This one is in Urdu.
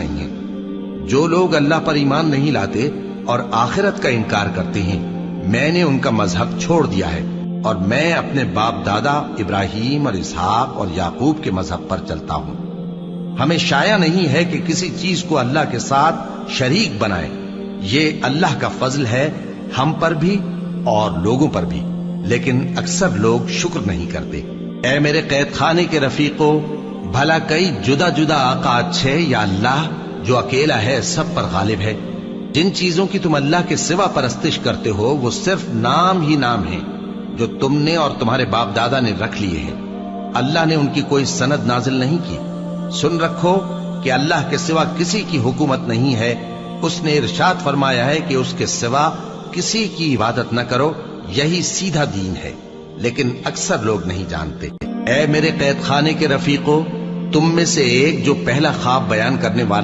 سکھائی ہیں۔ جو لوگ اللہ پر ایمان نہیں لاتے اور آخرت کا انکار کرتے ہیں، میں نے ان کا مذہب چھوڑ دیا ہے اور میں اپنے باپ دادا ابراہیم اور اسحاق اور یعقوب کے مذہب پر چلتا ہوں۔ ہمیں شایع نہیں ہے کہ کسی چیز کو اللہ کے ساتھ شریک بنائے۔ یہ اللہ کا فضل ہے ہم پر بھی اور لوگوں پر بھی، لیکن اکثر لوگ شکر نہیں کرتے۔ اے میرے قید خانے کے رفیقو، بھلا کئی جدا جدا آقا اچھے یا اللہ جو اکیلا ہے سب پر غالب ہے؟ جن چیزوں کی تم اللہ کے سوا پرستش کرتے ہو وہ صرف نام ہی نام ہیں جو تم نے اور تمہارے باپ دادا نے رکھ لیے ہیں۔ اللہ نے ان کی کوئی سند نازل نہیں کی۔ سن رکھو کہ اللہ کے سوا کسی کی حکومت نہیں ہے۔ اس نے ارشاد فرمایا ہے کہ اس کے سوا کسی کی عبادت نہ کرو، یہی سیدھا دین ہے، لیکن اکثر لوگ نہیں جانتے۔ اے میرے قید خانے کے رفیقو، تم میں سے ایک جو پہلا خواب بیان کرنے والا